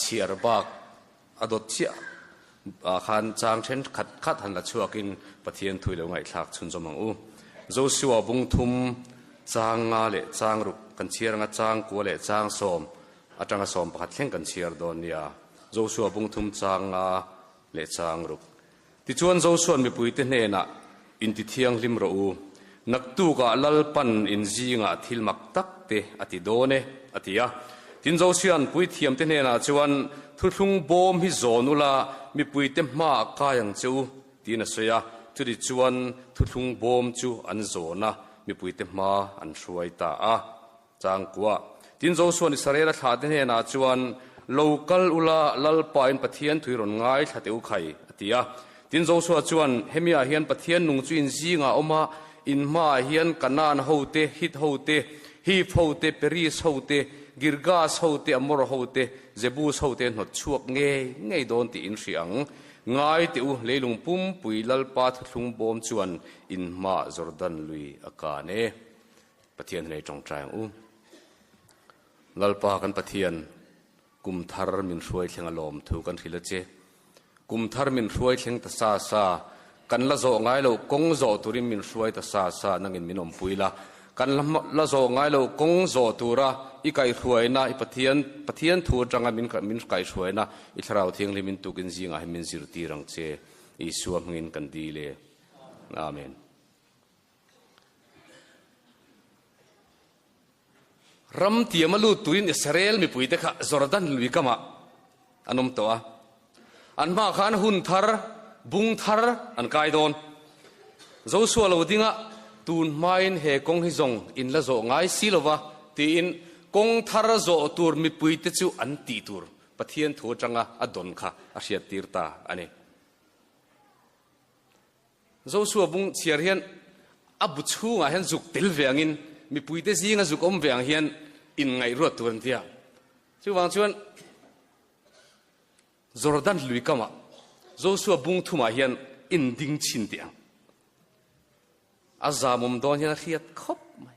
ชียร์บักอดเชียขันจางเช่นขัดหันละชัวกินปะเทียนถุยเหลวไงทักชุนจมังอูโจชัวบุงทุมจางงาเละจางรุกกันเชียร์งาจางกัวเละจางสมอาจารย์สมประคัดเข่งกันเชียร์โดนเนี่ยโจชัวบุงทุมจางงาเละจางรุกที่ชวนโจชัวมีปุยเตเนน่ะอินทิเทียงลิมรูนักตู้ก็ลัลปันอินจีงาทิลมักตักเตอติโดเนอติยาทินโจชันปุยเทียมเตเนน่ะชวนทุลุงบอมฮิโซนุลามีปุยเต็มมากกายังจูตีนเสียทุดิชวนทุลุงบอมจูอันโซนะมีปุยเต็มมาอันช่วยตาจางกัวทินโจชันอิสราเอลทัดเนน่ะชวนโลกัลอุลาลัลปาอินปะเทียนถุยรอนง่ายทัดเอวไข่อติยาทินโจชัวชวนเฮมีอาเฮียนปะเทียนนุงจุอินจีงาอมาอินมาเฮียนกันนานโฮเตฮิตโฮเตฮีฟโฮเตเปรีสโฮเตกิรกาสโฮเตอมรโฮเตเจบูสโฮเตหนดช่วงเงยโดนตีอินเสียงง่ายติวเลยลุงปุ่มปุยลัลปาทุลุงบอมชวนอินมาจอร์ดันลุยอากาเนปะเทียนในจงใจลัลปากันปะเทียนกุมทาร์มินช่วยเชียงอารมณ์ถูกกันทีละเจกุมทาร์มินช่วยเชียงตาซากันละโจง่ายเรากงโจตุริมินช่วยตาซานั่งอินมินอมปุยกันละโจง่ายเรากงโจตุระอีกไก่ช่วยนะอีปะเทียนถูจังมินไก่ช่วยนะอีทราวเทียงลิมินตุกินจิงให้มินจิรตีรังเจอีสวมเงินกันดีเลยอาเมนรัมเตียมาลูตุรินอิสราเอลมีปุยเตค่ะจอร์แดนลุยกามาอันนมตัวอันมาขานหุนทาร์บุงทาร์อันกายโดนโจชัวเราดิ้งะตูนมาอินเฮกงฮิจงอินละโจง่ายสิลวะตีอินกงทาร์โจตูร์มีปุยเตจูอันตีตูร์ปะเทียนถูจังะอดอนค่ะอาเซียตีร์ตาอันนี้โจชัวบุงเชียร์เฮียนอับบุชูงะเฮียนจุกติลเวียงินมีปุยเตจีงะจุกอมเวียงเฮียนอินไงรวดตัวนั้นเดียชื่อวางชวนจอร์แดนลุยกามาโจชัวบุงทุมาเฮียนอินดิ้งชินเดียงอาจามุมโดนเฮียนเขียดคบไหม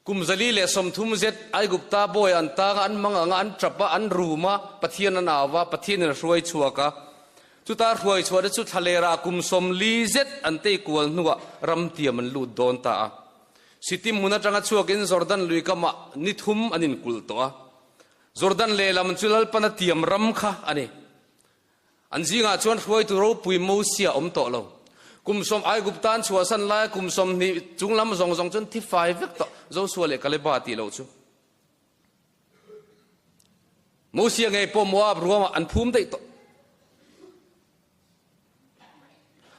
กุมจลีเลสมทุมเจ็ดไอกุปตาบอยอันตาอันมังอันจับอันรูมาปะเทียนนาวะปะเทียนรวยชัวกะจุตารวยชัวเดจุทะเลรากุมสมลีเจ็ดอันเตกวนนัวรำเตียมันลูดโดนตาสิติมุนจังชัวกินจอร์แดนลุยกามานิทุมอันนินกุลตัวจอร์แดนเลลามันจุลปนเตียมรำค่ะอันนี้อันจีงาชวนรวยตัวรูปุยมูเสียอมโตโลกุมสมไอกุปตันชัวสันไลกุมสมนี่จุงลำจงจนที่ไฟเวกโตโจชัวเลกาเลบาตีโลจูมูเสียไงปมว่ารัวมาอันภูมิได้โต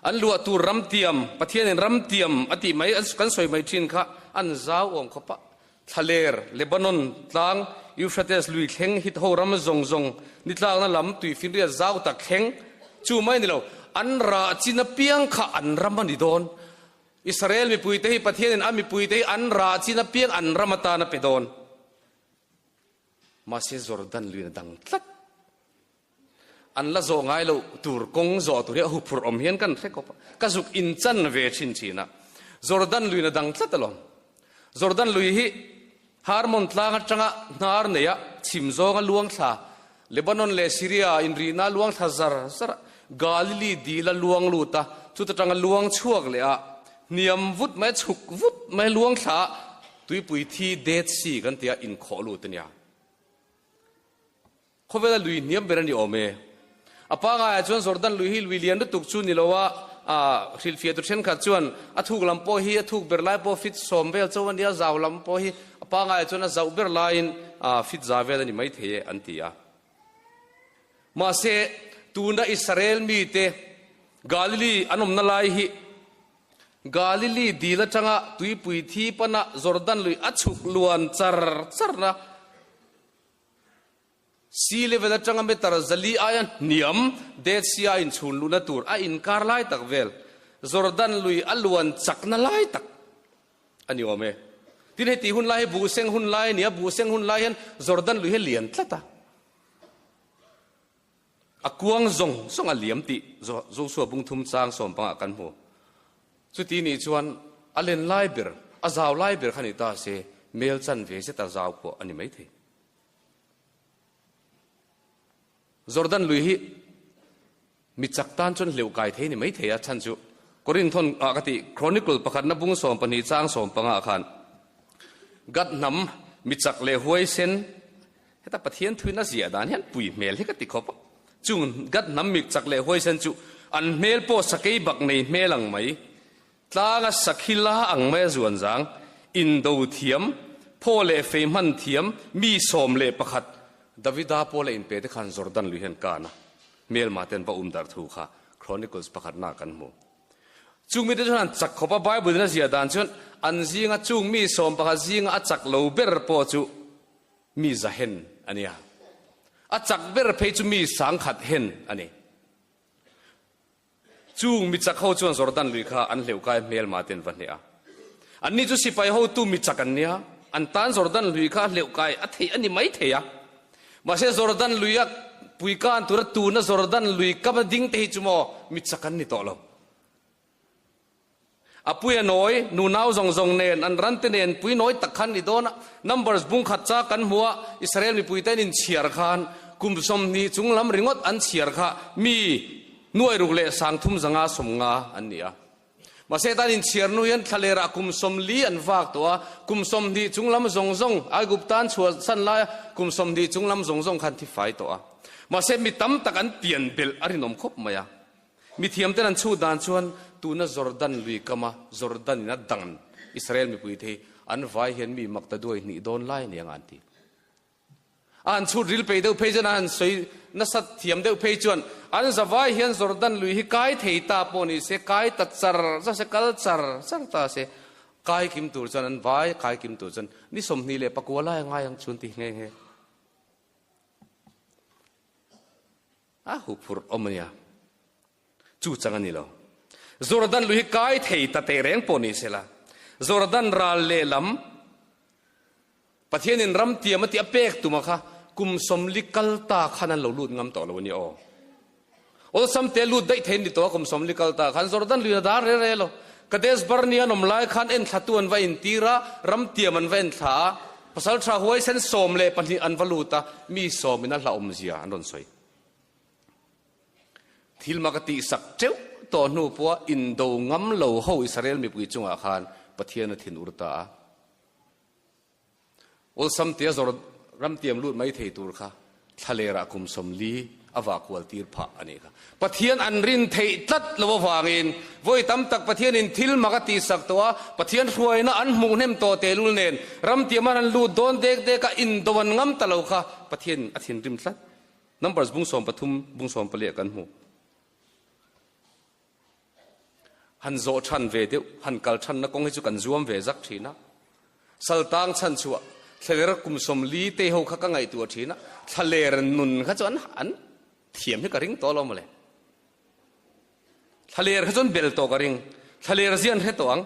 อันลัวตูรำเตียมปะเทียนรำเตียมอติไม่กันสวยไม่ชินค่ะอันเจ้าองค์ขปะทะเลเลบานอนตางยูฟราเตสลุยเข่งฮิตโฮรำจงนิตลางนั่นลำตุยฟินเรียเจ้าตะเข่งจูไม่นี่เราอันราจินเปียงค่ะอันรำมันดิโดนอิสราเอลมีปุยเตhiปะเทียนอันมีปุยเตhiอันราจินเปียงอันรำมตานะเปโดนมาเซจอร์แดนลุยดังตัดอันละโจง่ายเราตูร์กงโจตัวเรียหุบรอมเฮียนกันเรกบก็จุกอินจันเวชินชีนะจอร์แดนลุยดังตัดตลอดจอร์แดนลุยฮิฮาร์มอนตลางจังะนาร์เนียชิมโจงลวงท่าเลบานอนเลซีเรียอินรีนาลวงท่าซาร์กาลิลีดีละลวงลูตาทุตจังลวงช่วงเลยอะเนียมวุฒไม่ฉุกวุฒไม่ลวงท่าตุยปุยที่เดชสีกันเตียอินขอลูตเนี่ยเขาเวลาลุยเนียมเบรันดิโอเมอป้างายจวนจอร์แดนลุยฮิลวิเลียนตุกชุนนี่ละว่าฟิลเฟียตุเชนขัดจวนทุกลำโพฮีทุกเบอร์ไลโปฟิตสมเวลจวนนี้จะเอาลำโพฮีอป้างายจวนจะเอาเบอร์ไลน์ฟิตจาเวลนี่ไม่เทียอันตีอะมาเสตูนอิสราเอลมีเตกาลิลีอันนมนาลายฮิกาลิลีดีละจังะตุยปุยทีปนะจอร์แดนลุยอัดฉุกลวนซาร์นะซีเลเวลจังเมตร์ซาลีอายันนิยมเดชยาอินชุนลุนตูร์อินคาร์ไลตักเวลจอร์แดนลุยอัลวันจักนาไลตักอันนี้ว่าเมที่นี่ตีหุ่นไลบูเซงหุ่นไลเนี่ยบูเซงหุ่นไลยันจอร์แดนลุยเฮลียนตละตาอกวางจงส่งอเลียมติโจชัวบุงทุมจางสมปังกันหัวสุดที่นี่ชวนอเลนไลเบอร์อาจาวไลเบอร์ขันิตาเซเมลจันเวเซตาจาวก็อันนี้ไม่เท Jordan lui hi mi chak tan chon leu kai the ni mai theya chan chu korin thon akati chronicle pakhat na bung som pani chang som panga khan gat nam mi chak le huai sen heta pathian thuina zia dan hian pui mel hi ka ti khop chung gat nam mi chak le huai sen chu an mel po sakei bak nei melang mai tlanga sakhila ang me zuan jang in do thiam pho le fe man thiam mi som le pakhat davida po le in pe te khan Jordan lui hen kana mel maten pa dar thu kha chronicles pakhat na kan mu chung mi te chuan chak khopa bible na zia dan chuan an zinga chung mi som pakhat zinga a chak lo ber po chu mi za hen ania a chak ber phe chu mi sang khat hen ani chung mi chak ho chuan Jordan lui kha an hleu kai mel maten van ne a an ni chu sipai ho tu mi chak an nia an tan Jordan lui kha hleu kai a thei ani mai theya ma se Jordan lui a pui kan tur tu na Jordan lui ka ma ding te chu mo mi chak an ni to lo apui noi nu nau zong zong nen an ran te nen pui noi takhan ni dona numbers bung khat cha kan huwa Israel mi pui ten in chiar khan kum som ni chunglam ringot an chiar kha mi nuai ruk le sang thum zanga somnga an nia ma se tan in chiar nu yan thalera kum som li an wak to kum som ni chunglam zong zong ai gup tan chua san la kum som ni chunglam zong zong khan thi fai to ma se mi tam tak an pian bel arinom khop maya mi thiam ten an chu dan chuan tu na Jordan lui kama Jordan na dang Israel mi pui the an vai hian mi makta doi ni don lai ni angan ti an chu ril pe deu pe jan an soi na sat thiam deu pe chuan an zawai hian Jordan lui hi kai thei ta po ni se kai ta char za se kal char ta se kai kim tur chan an vai kai kim tur chan ni som ni le pakwala ngai ang chun ti nge he a hu phur omania chu changani lo Jordan lui kai thei ta te reng poni sela Jordan ral le lam pathian in ram tiam ti apek tuma kha kum som likal ta khanan lo lut ngam to lo ni o sam te lut dai thein ni to kum som likal ta khan Jordan lui da re lo kades barnia nom lai khan en thatuan wa in tira ram tiam an ven tha pasal tha huai sen som le pani an valuta mi som ina la om zia anon soi thil makati sak cheu to nu po in do ngam lo ho Israel mi pui chunga khan pathian thin urta ol sam te zor ram tiam lut mai thei tur kha thalera kum som li awa kwal tir pha ani kha pathian an rin thei tlat lo wangin voi tam tak pathian in thil makati sak to pathian hruaina an mu nem to te lul nen ram tiam an lu don dek de ka in dowan ngam talo kha pathian athin rim tlat numbers bung som pathum bung som pale kan mu han zo than ve deu han kal than na kong hi chu kan zuam ve zak thina saltang chan chuwa thler kum som li te ho kha ka ngai tu thina thler nun kha chon an thiam hi ka ring to lo male thler kha chon bel to ka ring thler zian he to ang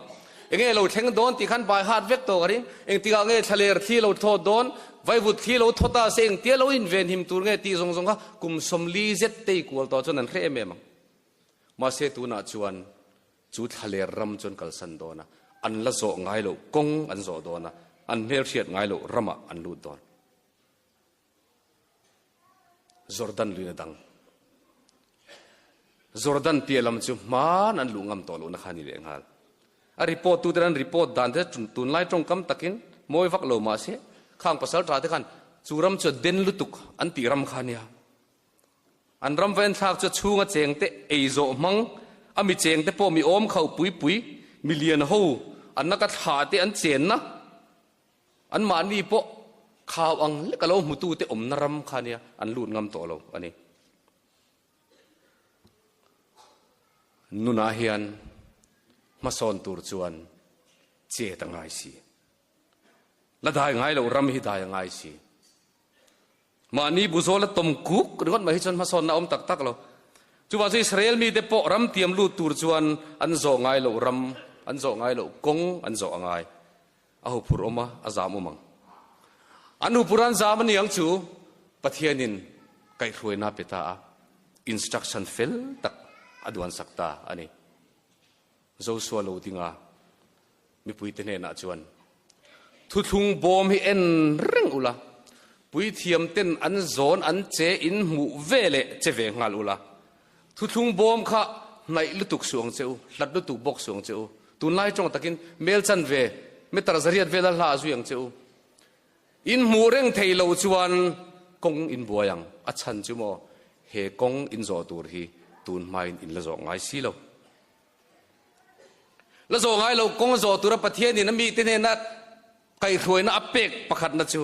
enge lo theng don ti khan bai hat vek to ka ring eng ti ga nge thler thi lo tho don vai vut thi lo thota se eng te lo in ven him tur nge ti zong zong kha kum som li zet te kual to chon an khe me ma se tu na chuan chu thaler ram chon kal san dona an la zo ngai lo kong an zo dona an mel thiat ngai lo rama an lu don Jordan lu dang Jordan pielam chu man an lu ngam to lo na khani le ngal a report tu dan report dan the tun lai tong kam takin moi vak lo ma se khang pasal tra te khan churam chu den lutuk an ti ram khania an ram ven thak chu chunga cheng te eizo mang ami cheng te po mi om khau pui million ho an na ka tha te an chen na an ma ni po khaw ang le ka lo mutu te om naram khania an lut ngam to lo ani nuna hian mason tur chuan che ta ngai si la dai ngai lo ram hi dai ngai si ma ni buzola tom kuk ringot ma hi chon mason na om tak tak lo chu wa Israel mi de po ram tiam lu tur chuan an zo ngai lo ram an zo ngai lo kong an zo angai a hu phur oma azam umang anu puran zaman yang chu pathianin kai hruina peta instruction fel tak aduan sakta ani zo swalo dinga mi puite ne na chuan thu thung bom hi en reng ula ปุยเทียมเต้นอันโซนอันเจอินหมู่เวเลเจเวงาลุละทุทุงบอมค่ะในลุตุกสวงเจ้าลัดลุตุกบกสวงเจ้าตุนไล่จงตะกินเมลจันเวเมตรสเรียดเวลลาสุยังเจ้าอินหมู่เร่งเทโลจวนกงอินบัวยังอัชันจูโมเฮกงอินโซตูร์ฮีตุนมาอินละโซงไงสิโลละโซงไงโลกงโซตูระประเทศนี่นั้นมีเตเนนัดไก่ถวยนับเป็กประคัดนัดจู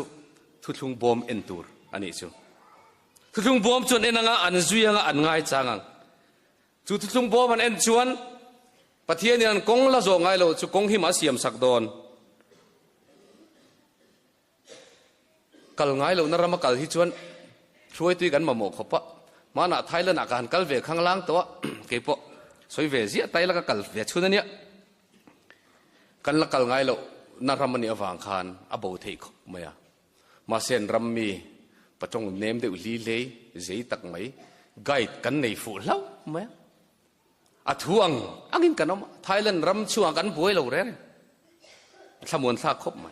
ทุทุงบอมเอ็นตูร์อันนี้จูทุทุงบอมจนเอ็นงาอันซุยงาอันง่ายจังจูทุทุงบอมมันเอ็นชวนประเทศนี้นั้นกงละโซงไงโลจูกงหิมาเสียมสักโดนกัลง่ายโลนรำกัลที่ชวนช่วยตีกันมาหมกขบปะมาหน้าไทยแล้วนักการกัลเวข้างล่างตัวเก็บปะสวยเวเสียไตแล้วก็กัลเวชุนนี้กันละกัลง่ายโลนรำมันเนี่ยฟังคานอโบเทกมา呀มาเซนรำมีประจงเนมเดือดลีเลยเจีตักไหมไกด์กันในฝูเล่ามาอัฐวงอังอินกันน้ำไทยแลนด์รำชัวกันป่วยเราเร่สมุนซาคบไหม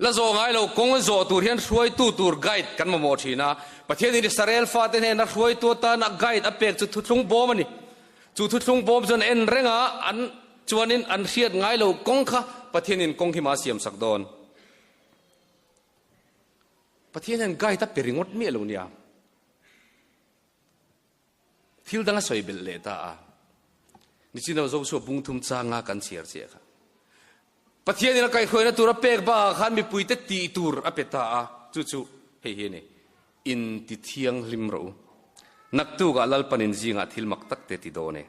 แล้วโซง่ายเราคงโซตูเรียนช่วยตูร์ไกด์กันมาหมดทีนะประเทศนี้อิสราเอลฟาเตนนักช่วยตัวตานักไกด์อเปกจุดทุงบอมนี่จุดทุงบอมจนเอ็นเร่งอันจวนนินอันเชียดง่ายเราคงค่ะประเทศนี้คงที่มาเสียมสักโดนประเทศนั้นไกด์ตับเปริงดเมียลุเนี่ยทิลดังสวยเบลเลต้านี่จีนเราจะสู้บุ้งทุ่มจางกันเสียเสียค่ะประเทศนี้เราไกด์คนนั้นตัวเราเป็กบ้าขันมีปุยเตตีตูร์อเปต้าจู่เฮ้ยเนี่ยอินติเทียงลิมรูนักตู้กับลัลปันินจิงทิลมักตักเตติโดเน่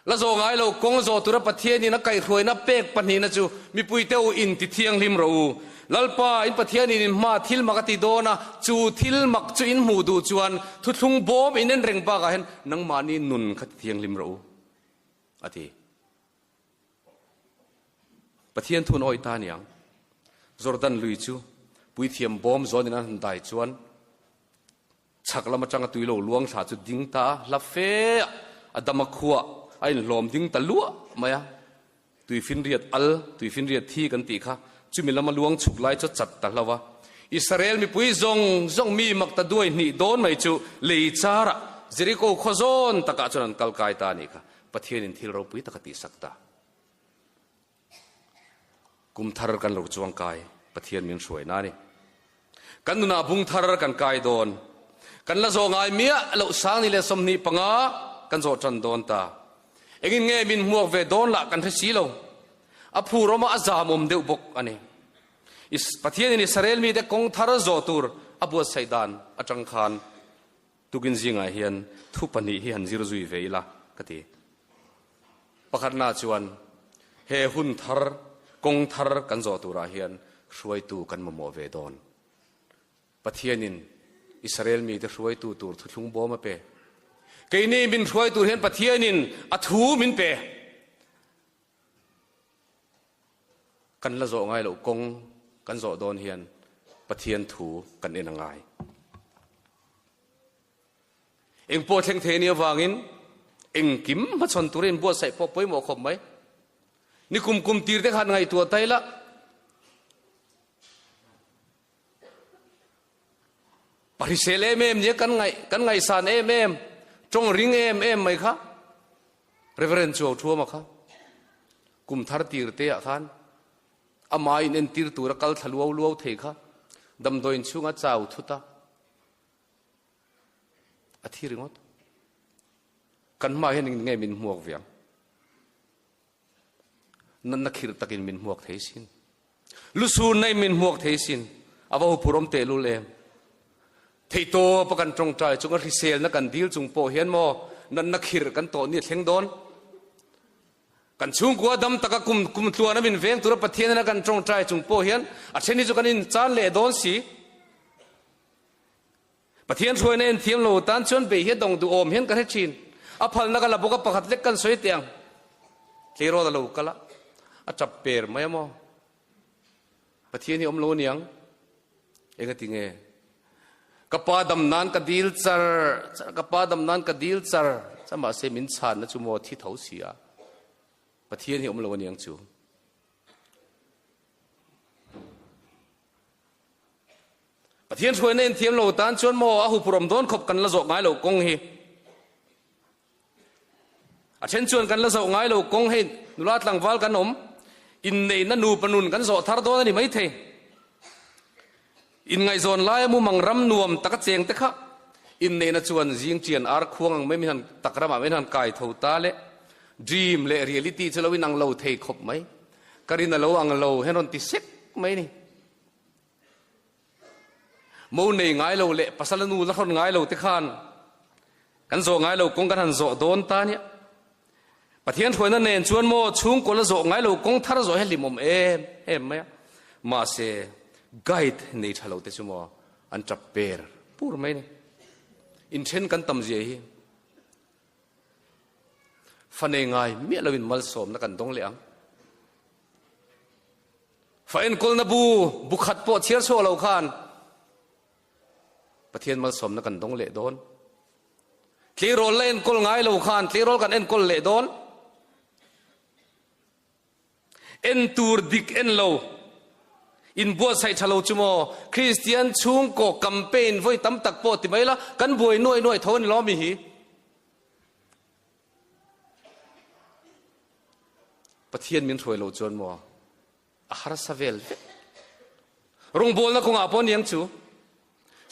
แล้วโซง่ายเราคงโซตัวเราประเทศนี้นักไกด์คนนั้นเป็กปันนี้นะจู่มีปุยเตวอินติเทียงลิมรูลัลป้าอินประเทศนี้มาทิลมักติโดนะจู่ทิลมักจู่อินหูดูจวนทุกทุงบอมอินเนนเร่งป้ากันเห็นนังมานี่นุนขัดเทียงลิมรูอธิประเทศทุนอ้อยตาเนี่ยจอร์แดนลุยจูปุยเทียมบอมจวนนั้นได้จวนชักละมาจังตุยโลลวงชาจุดดิ้งตาลาเฟอดามักขัวไอ้ลมดิ้งตาลัวมา呀ตุยฟินเรียดอัลตุยฟินเรียดที่กันตีค่ะจุมิลมาลวงฉุกไล่จะจัดตะละวะอิสราเอลมีปุยจงมีมักตะด้วยนี่โดนไม่จูเลยจาระเจริโกขจรตะกะจนันกัลกายตานี่ค่ะประเทศนี้ที่เราปุยตะกติสักตากุมทาร์กันหลุดจวงกายประเทศมีนสวยน่านี่กันดูนาบุงทาร์กันกายโดนกันละโซงายเมียเราสร้างนี่เลยสมนิปังอากันโซจันโดนตาเองเงี้ยมินมัวเวโดนละกันที่สีเราอภูรมาอาจามอมเดือบกอันนี้อิสประเทศนี้อิสราเอลมีแต่กงทาร์โซตูร์อบัวไซดานอาจังคานตุกินจิงไอเฮียนทุปนีเฮียนจิรจุยเวล่ะกติประคันนาจวนเฮหุนทาร์กงทาร์กันโซตูราเฮียนช่วยตูกันมาโมเวโดนประเทศนี้อิสราเอลมีแต่ช่วยตูร์ทุกบอมาเปเกยนี่มินช่วยตูเฮียนประเทศนี้อัฐูมินเปกันละโจง่ายเรากงกันโจโดนเฮียนประเทียนถูกันเองง่ายเองปวดเทงเทนียววางินเองกิมมาชนตุเรนบัวใส่ปอป่วยหมอขมไหมนี่คุมตีร์ได้ขันไงตัวไตละปริเสลเมมเนี่ยกันไงสานเมมจงริงเมไหมคะเรเวอเรนชัวชัวมาคะคุมทาร์ตีร์เตะขันอามาอินเอ็นตีร์ตัวกัลทะลัวเทค่ะดำโดยช่วงอาจาวทุตาอาทิริงดกันมาเห็นไงมินหมวกเวียงนั่นนักขิรตะกินมินหมวกเทสินลุสูนในมินหมวกเทสินอาว่าผู้รมเตลุเลมเทโตประกันตรงใจจงริเซลนักกันดีลจงโปเฮียนโมนั่นนักขิรกันโตนี่เทงโดนกันช่วงกัวดำตะกคุมตัวนั้นเป็นเวงตัวประเทศนั้นกันจงใจจงโปเฮียนอาเช่นนี้จุกันอินจานเล่โดนสีประเทศช่วยในเทียมโลตันชวนไปเฮียดงดูโอมเฮียนกันให้ชินอภัลนักละบุกประคัดเล็กกันสวยเตียงเคโรดาลูกละอาจับเปรไม่มอประเทศนี้อมโลนียงเอกติงเอกปาดำนานกดีลซาร์กปาดำนานกดีลซาร์สมาเซมินชานนะจุโมที่เท้าเสียประเทศนี้อมโลนียงจู ปะเทียนช่วยเน้นเทียมโลตันชวนโมอาหูปรมโดนขบกันละโจง่ายโลกงฮีเช่นชวนกันละโจง่ายโลกงฮีนุราตลังวัลกันนมอินเนนันูปนุนกันโจทาร์โดนนี่ไม่เทอินไงโซนไล่มุมังรำนวมตะกเจียงตะคะอินเนนชวนจิงเจียนอาร์ควงไม่มีทันตะกระมาไม่ทันกายเท่าตาเละดีมเละเรียลิตี้จะเราวินังเราเทขบไหมการินาเราอังเราให้นนติเซ็กไหมนี่มูเนง่ายเราเละภาษาลูละคนง่ายเราติขานกันโซง่ายเรากงกันหันโซโดนตาเนี่ยปะเทียนถวยนั่นเองชวนโมชุงคนละโซง่ายเรากงทาร์โซให้ลิมอมเอ็มไหมมาเสไกด์ในทะเลเตจุโมอันจับเปรพูดไหมนี่อินเช่นกันตำเจียฟันเองไงเมียเราวินมัลสมนักกันตรงเลี้ยงฟันคนนับบุขัดปอดเชียร์โซเราขานประเทศมัลสมนักกันตรงเละโดนที่โรลเล่นคนง่ายเราขานที่โรลกันเอ็นคนเละโดนเอ็นตูร์ดิกเอ็นเราอินบัวใส่ทะลุจุโมคริสเตียนชุงก็กัมเปญไว้ตั้มตักปอติไม่ละกันบวยน่วยทนล้อมีหีประเทศมินถวยเราจวนโมอาหารสเวลรงบอลนักคงอาปอนยังชู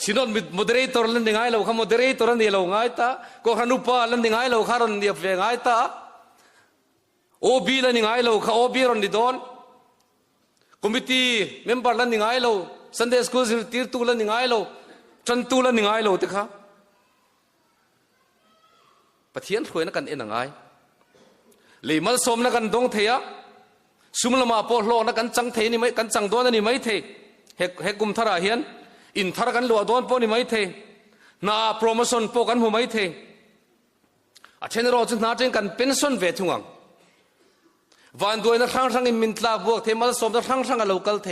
สินอดโมเดเรเตอร์ลันยังไงเราข้าโมเดเรเตอร์ลันเดียเราง่ายตาก็ฮานุปาลันยังไงเราข้ารันเดียบเวง่ายตาโอบีลันยังไงเราข้าโอบีรันดิดอนคอมมิตี้เมมเบอร์ลันยังไงเราซันเดย์สคูลสิตีร์ตูลันยังไงเราจันตูลันยังไงเราติค่ะประเทศถวยนักกันเอ็นยังไงเลยมัลสมนักกันดงเทียสุมลมาปอโลนักกันจังเทนี่ไม่กันจังโดนนี่ไม่เทเฮกุมทาราเฮียนอินทาร์กันลัวโดนปอนี่ไม่เทน่าโปรโมชั่นปอกันหัวไม่เทเช่นเราจะน่าจะกันเป็นส่วนเวทุงังวันด้วยนักทั้งอิมินตลาบวกเทมัลสมนักทั้งโลกัลเท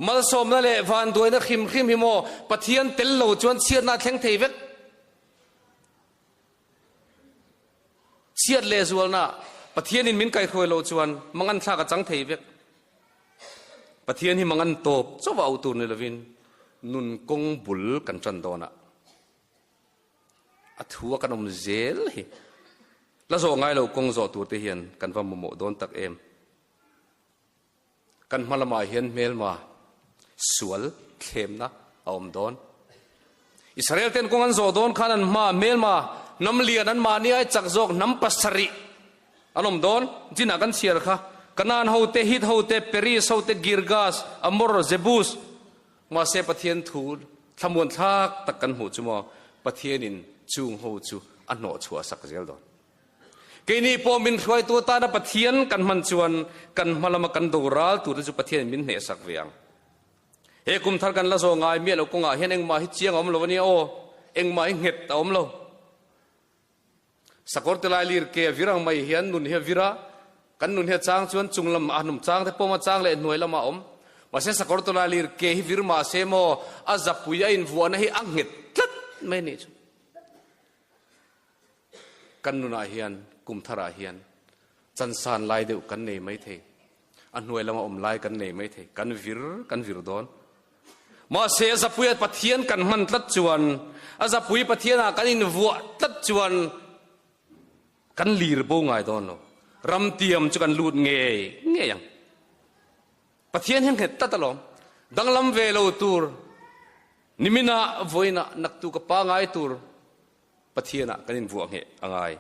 มัลสมนั่นแหละวันด้วยนักขิมฮิโมปะเทียนเตลโลจวนเชียร์นาแข่งเทเวกเชียร์เลสวลน่ะปะเทียนอินมินไก่ถวยโลจวนมังอันท่ากับจังเทเวกปะเทียนที่มังอันโตบเจ้าว่าอุตุนเลวินนุนกงบุลกันจันโดนะอัฐัวกันอมเจลฮีแล้วโซง่ายเรากงโซตัวเทียนกันว่าโมโมโดนตักเอ็มกันมาละมาเฮียนเมลมาสวลเข้มนะอมโดนอิสราเอลเต็นกงอันโซโดนขานันมาเมลมาน้ำเลียนั้นมานี่ไอจักโจกน้ำปัสริอารมณ์โดนจินากันเชียร์ค่ะกันนานเฮาเตฮิตเฮาเตเปรีสเฮาเตกิรกาสอัมมอร์เซบูสมาเสปะเทียนทูลทำมวนทักตักกันหูจุมอปะเทียนินจูงหูจูอันโนชัวสักเจลโดนเกนี่พอมินช่วยตัวตาดปะเทียนกันมันชวนกันมาละมากันดูรัลตัวจุปะเทียนมินเนสักเวียงเฮกุมทักกันละโซงายเมียเราคงอ่ะเห็นเองมาฮิเจียงอมโลวันนี้โอเองมาเห็ดอมโลสกอร์ตลายลีร์เกวิรังไม่เห็นนุนเฮวิระกันนุนเฮจางชวนจุงลำอาหนุ่มจางแต่พอมาจางเลยหน่วยละมาอมมาเส้นสกอร์ตลายลีร์เกฮิวิรมาเซโมอาจับปุยอินวัวนะให้อังเห็ดตัดไม่นี่จุกันนุนอาเฮียนกุมทาราเฮียนจันสานลายเดียวกันเนไม่เทอันหน่วยละมาอมลายกันเนไม่เทกันวิรโดนมาเสียจับปุยปะเทียนกันมันตัดจวนอาจับปุยปะเทียนกันอินวัวตัดจวนกันลีร์โบง่ายโดนโนรำเตียมจุกันลูดเงยยังปะเทียนเห็นเห็ดตัดตลอดดังลำเวลตูร์นิมินาโวยนะนักตุกป้าง่ายตูร์ปะเทียนะกันอินวัวเงยง่าย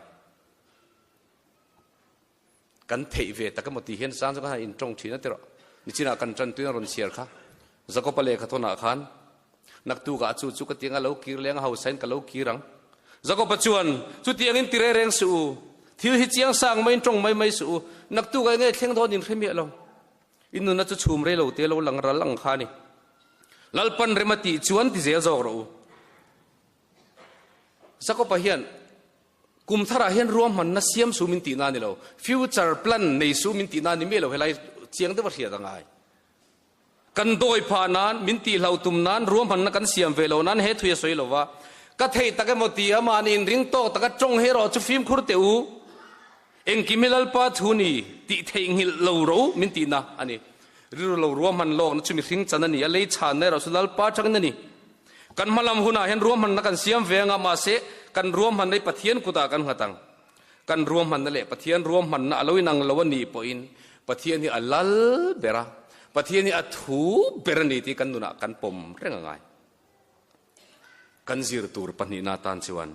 กันเทเวตกันหมดที่เห็นสารสักการอินตรงที่นั่นเถอะนี่จีน่ากันจันตุยนรอนเชียร์ค่ะจะก็ไปเลยขัดทนาขันนักตุกอาจูกตียงเราคีร์เลี้ยงเฮาเซนกันเราคีรังจะก็ปัจจุบันจุดตียงอินติเรเรงสูที่หิจียงสร้างไม่ตรงไม่สูนักตุกไอ้เงี้ยเข่งโดนอินเขมีเราอินนุนัดจะชุมเรเราเตะเราหลังรัลหลังขานี่ลัลปันเรมาติชวนที่เสียจอกเราจะก็ไปเห็นกุมทาราเห็นรวมมันนัสเซียมสูมินตีนานี่เราฟิวเจอร์แพลนในสูมินตีนานี่ไม่เราเห็นไรเชียงที่ประเทศต่างไงกันโดยผ่านนั้นมินตีเราตุมนั้นรวมมันนักกันเสียมเวลนั้นเฮตุยสวยเราว่าก็เทตะกันหมดที่อามานินริงโตตะกันจงเฮโร่จะฟิล์มคุรเตอูเอ็งกิมิลัลปาทูนีติเทงหิลเรารู้มินตีนะอันนี้เรารวมมันโลกนั่นจุมิริงจันนี่อะไรชาเนเราสุดลัลปาจังนั่นนี่ กันมาลำหุนาเห็นรวมมันนักกันเสียมเวงอามาเสกันรวมมันในปะเทียนกุตากันหัตังกันรวมมันนั่นแหละปะเทียนรวมมันน่ะลอยนังลวันนี้ปอินปะเทียนนี่อัลลัลเบระปะเทียนนี่อัถูเบรนีที่กันดูนะกันปมเรื่องง่ายกันซีร์ตูร์ปนินาตันชิวัน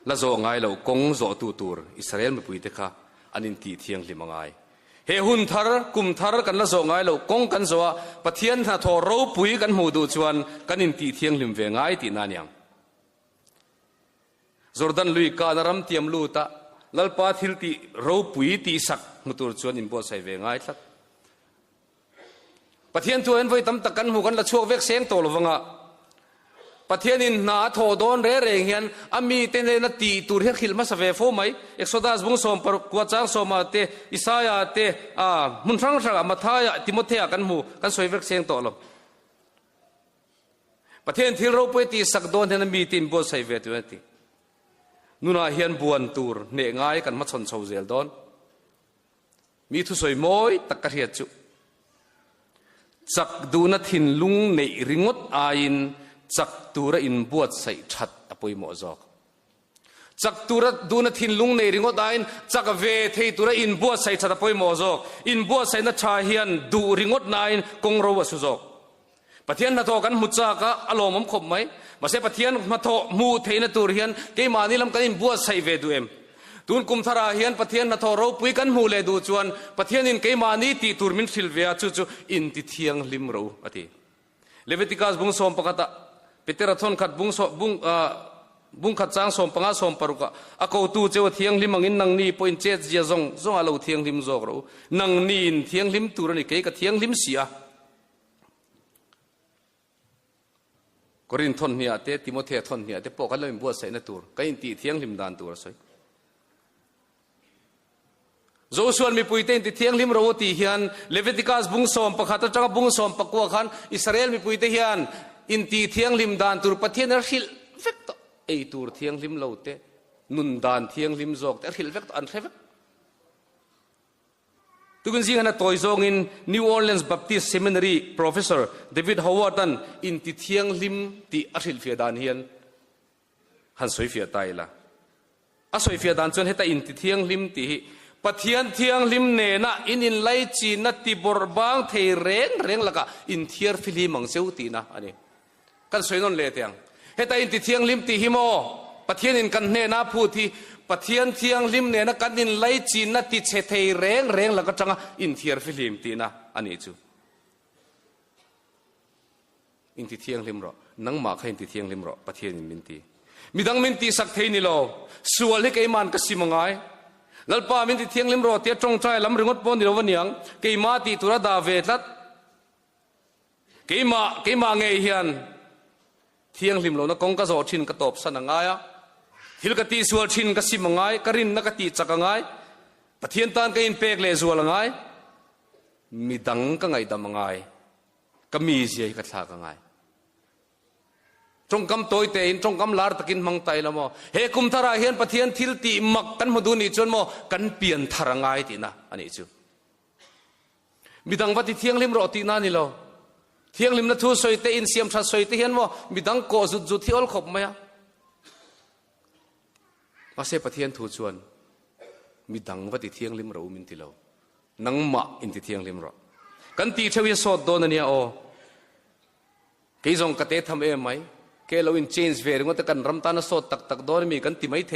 ละโจง่ายเรากงโจตูร์อิสราเอลไม่ปุยเตค่ะอันนี้ตีเทียงลิมง่ายเฮหุนทาร์กุมทาร์กันละโจง่ายเรากงกันโจปะเทียนถ้าทอรูปุยกันหูดูชวนกันอินตีเทียงลิมเวง่ายตีนายังจอร์แดนลุยกานารัมเตียมลูตาลลปาทิลตีรูปุยตีสักมุตุรชวนอินโบใส่เวง่ายสักปะเทียนตัวเอ็นไว้ตั้มตะกันหูกันละชั่วเวกเสียงโตลวังอ่ะปะเทียนอินนาโถโดนเร่เฮียนอามีเตนเลนตีตูเรียขิลมาสเวโฟไหมเอ็กโซดัสบุ้งสมปรกวาจางสมมาเตอิสายาเตมุนทรังสักมาทายติโมเทียกันหูกันสวยเวกเสียงโตลปะเทียนที่รูปุยตีสักโดนเทนมีติมโบใส่เวตัวตีนุนาเฮียนบวนตูร์เนง่ายกันมาชนโซเซลดอนมีทุสวยมอยตะกะเรียจุจักดูนัทินลุงในริงดอายินจักตูระอินบวชใส่ชัดอปุยหมอจอกจักตูระดูนัทินลุงในริงดอายินจักเวทตูระอินบวชใส่ชัดอปุยหมอจอกอินบวชใส่นัชชาเฮียนดูริงดนายนกงโรวสุจอกปะเทียนนาโตกันมุจจากะอารมณ์มันขบไหมมาเสปะเทียนมาโตมูเทนตูเฮียนเกมานี่ลำกันอินบวชใส่เวดูเอ็มตูนกุมทาราเฮียนปะเทียนนาโตเราปุยกันมูเลดูจวนปะเทียนอินเกมานี่ตีตูร์มินฟิลเวียจูอินติเทียงลิมรูอติเลวิติกัสบุงสมปะกตะเปเตระทอนขัดบุงขัดจางสมปะงาสมปรุกะอากตูเจวเทียงลิมังอินนังนี่ปอินเจตเจียซงอาลูเทียงลิมจอกรูนังนี่อินเทียงลิมตูรนี่เกกะเทียงลิมเสียกรินทนเนียเตติโมเททนเนียเตปกันเลยบัวใส่ในตัวก็อินตีเทียงลิมดานตัวสวยโจส่วนมีปุยเต็นติเทียงลิมเราตีเฮียนเลวิติกัสบุงสมปะขัดจักบุงสมปะกัวขันอิสราเอลมีปุยเตเฮียนอินตีเทียงลิมดานตัวปะเทียนริลเฟกต์ไอตัวเทียงลิมเราเตนุนดานเทียงลิมจอกแต่ริลเฟกต์อันเฟกต์ทุกคนสิ่งนั้นตัวจงอิน New Orleans Baptist Seminary Professor David Howard นั้นอินติเทียงลิมตีอริลเฟียดานเฮียนหันสวยเฟียตายละอ่ะสวยเฟียดานจนให้ตาอินติเทียงลิมตีปะเทียนเทียงลิมเนนะอินไลจีนัตติบรบางเทเร่งละกะอินเทียร์ฟิลิมังเซวตีนะอันนี้กันสวยนนเลเตียงให้ตาอินติเทียงลิมตีฮิโมปะเทียนอินกันเนนะพูดที่ปะเทียนเทียงลิมเนนะกันอินไลจีนัตติเชเทเร่งละกะจังอินเทียร์ฟิลิมตีนะอันนี้จูอินติเทียงลิมรอนังมาใครอินติเทียงลิมรอปะเทียนอินมินตีมีดังมินตีสักเทนิโลส่วนเล็กไอมันก็สิมังไงลัลปามินติเทียงลิมรอเตียจงใจลำริงดปนดิโรวันยังเกมาตีตุระดาเวทัดเกมาเงยเฮียนเทียงลิมโลนะกงกะโจชินกะตบสนังไงทิลกะตีส่วนชินกะสิมังไงกรินนักตีจักไงปะเทียนตานกะอินเปกเลส่วนไงมีดังกะไงดำไงกะมีเสียกะทากะไงจงกำตัวเตอินจงกำลาร์ตะกินมังไตละโมเฮกุมทาราเฮียนปะเทียนทิลตีมักกันมาดูนี่จนโมกันเปลี่ยนทารางายตีนะอันนี้จูมีดังวัดที่เทียงลิมรอตีนานี่เราเทียงลิมนัทูสวยเตอินเสียมชัดสวยเตเฮียนโมมีดังโกจุดที่อลขบไหมอะภาษาปะเทียนทูชวนมีดังวัดที่เทียงลิมรอมินติเรานังมาอินที่เทียงลิมรอกันตีเทวิสอดโดนเนี่ยโอเกยจงกะเตทำเองไหมเกลวินเชนส์เวรงว่าแต่กันรำตานะสดตักโดนมีกันติไม่เท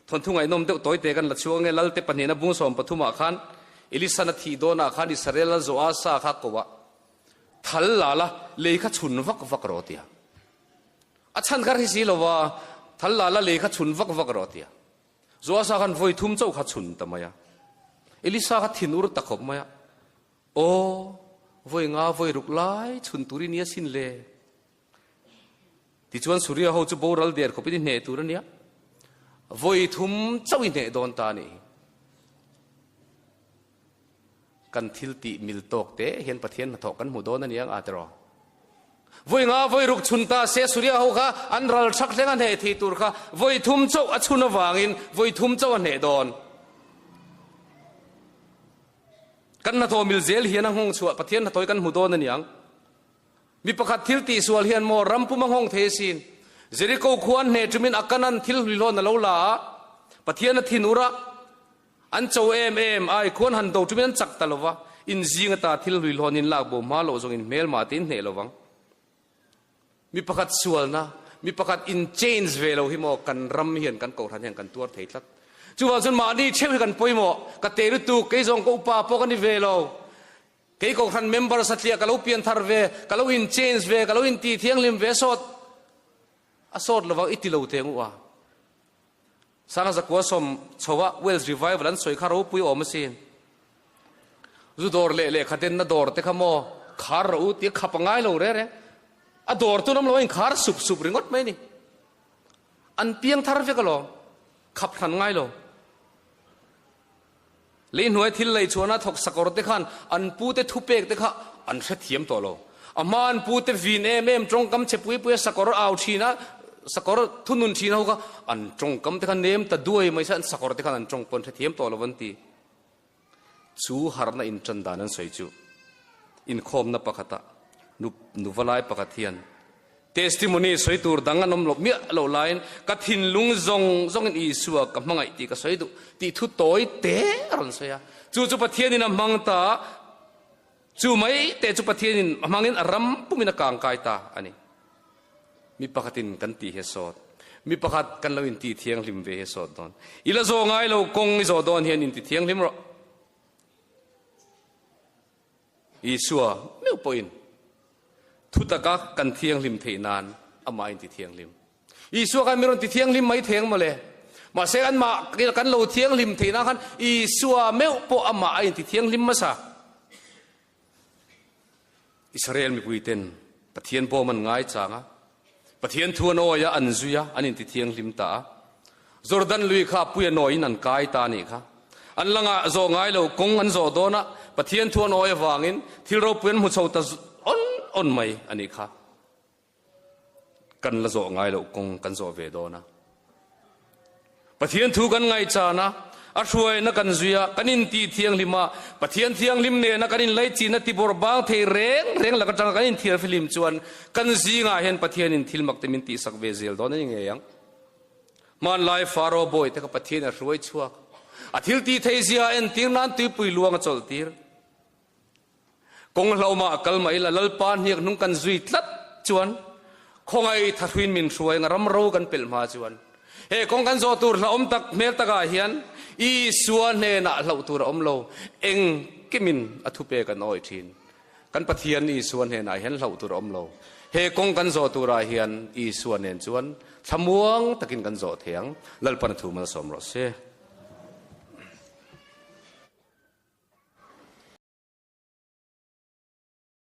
ทนทุ่งไอ้นมเตตัวเตกันละช่วงไงลัลเตปนีนะบุ้งสมปทุมอาคารอิลิสันทีโดนอาคารอิสราเอลโจอาซาขักกว่าทัลลาละเลยขัดชุนวักโรตียอาชันการฮิสิโลว่าทัลลาละเลยขัดชุนวักโรตียโจอาซาขันไฟทุ่มเจ้าขัดชุนทำไมอะอิลิซาขัดทินอุรตะขบไหมอะโอ้ไฟงาไฟรุกไล่ชุนตุริเนียสินเล่ที่ชวนสุริยะเขาจะโบราณเดียร์เขาไปที่เหตุตัวนี้ไฟทุ่มเจ้าอินเหตุโดนตานี่กันทิลติมิลตกเตะเห็นปะเทียนถกกันหมู่โดนนั่นยังอาจรอไฟงาไฟรุกชุนตาเสสุริยะเขาค่ะอันรัลชักเรื่องอันเหตุที่ตัวค่ะไฟทุ่มเจ้าอชุนวางินไฟทุ่มเจ้าอันเหตุโดนกันนาโทมิลเซลเฮียนังหงชัวปะเทียนถอยกันหมู่โดนนั่นยัง มีประคัดทิลตีสวลเฮียนโมรำปุมังหงเทสินเจริโกควรเนจุมินอากันนันทิลวิโลนลลาปะเทียนทินุระอันเจ้าไอควรหันโตจุมินจักตลวะอินจิงตาทิลวิโลนินลากบ่มาโลจงอินเมลมาตินเนลวังมีประคัดสวลนะมีประคัดอินเจนส์เวลหิโมกันรำเฮียนกันโกทันเฮียนกันตัวเทิดจู่ว่าจนมาดีเชื่อกันป่วยโมกเตรุตุกไอจงก็อุปาปกันนิเวลกก็ทันเมมเบอร์สัตย์กะลูเปียนทาร์เวกะลูอินเจนส์เวกะลูอินตีเทียงลิมเวสอดสอดระวังอิติโลเทงว่าสารสักว่าสมชาวเวลส์รีไวฟ์ลันสวยคารูปุยอมสินจูดอร์เล่ขัดเดินน่ะดอร์เตขโมคาร์อุติขับง่ายโลเร่อะดอร์ตุน้ำลอยคาร์สุบริงอดไหมนี่อันเปียงทาร์เวกะโลขับทันง่ายโลเลี้ยงหัวทิลเลยชวนน่ะถกสกอร์เตขันอันปูเตทุเปกเตขะอันเสถียมตัวโลอามันปูเตวินเมตรงกำเชปุยปุยสกอร์เอาชีนะสกอร์ทุนุนชีนะเขาก็อันตรงกำเตขันเนมแต่ด้วยไม่ใช่สกอร์เตขันอันตรงปนเสถียมตัวโลวันตีชูฮาร์น่ะอินจันดานันสวยจูอินคอมน่ะปะขัตะนุวลายปะขัดเทียนtestimony soi tur dangan nom lop mi lo line ka thin lung zong in isua ka mangai ti ka soi du ti thu toi te ron soya chu pathian in amang ta chu mai te chu pathian in amangin aram pumina kang kai ta ani mi pakhatin kan ti he sot mi pakhat kan lo in ti thiang lim ve he sot don ila zo ngai lo kong zo don hian in ti thiang lim ro isua meu pointทุตกะกันเทียงลิมเทนานอามาอินติเทียงลิมอีสัวกันมีรอนติเทียงลิมไม่เทียงมาเลยมาเสกันมากันเราเทียงลิมเทนากันอีสัวเมื่อปออามาอินติเทียงลิมมาซะอิสราเอลมีกุยเต็นปะเทียนโปมันง่ายจังอะปะเทียนทัวโนยอันซุยอันอินติเทียงลิมตาจอร์แดนลุยข้าปุยโนยนันกายตานี่ค่ะอันละงะโจง่ายเรากงอันโจโดนะปะเทียนทัวโนยวางินที่เราเปลี่ยนมุชาวตาอนไม่อันนี้ค่ะกันละโจง่ายเราคงกันโจเวโดนะปะเทียนถูกันง่ายจานะอาช่วยนักกันจุยกันอินตีเทียงลิมาปะเทียนเทียงลิมเนี่ยนักกันอินไล่จีนติบอร์บางเทเร่งแล้วก็จังกันอินเทียฟิลิมจวนกันซีง่ายเห็นปะเทียนอินทิลมักเตมินตีสักเวเซลโดนยังไงยังมันไล่ฟาโรบอยแต่ก็ปะเทียนช่วยชัวอาทิลตีเทเซียเอ็นตีนั้นตีปุยลวงจอลตีกงเรามาอักลมาอิละลลปานเฮียนุ่งกันจุยตลัดจวนคงไอทัดวินมินช่วยงารำรู้กันเปิลมาจวนเฮ้กงกันโจตูร์ละอมตักเมลตะกาเฮียนอีส่วนเนน่ะเราตูร์อมโลเองกิมินอธุเปกันน้อยทีนกันปะเทียนอีส่วนเนน่ะเห็นเราตูร์อมโลเฮ้กงกันโจตูร์เฮียนอีส่วนเนนจวนทำวงตะกินกันโจเถียงลลปันทูมันสมรสเซ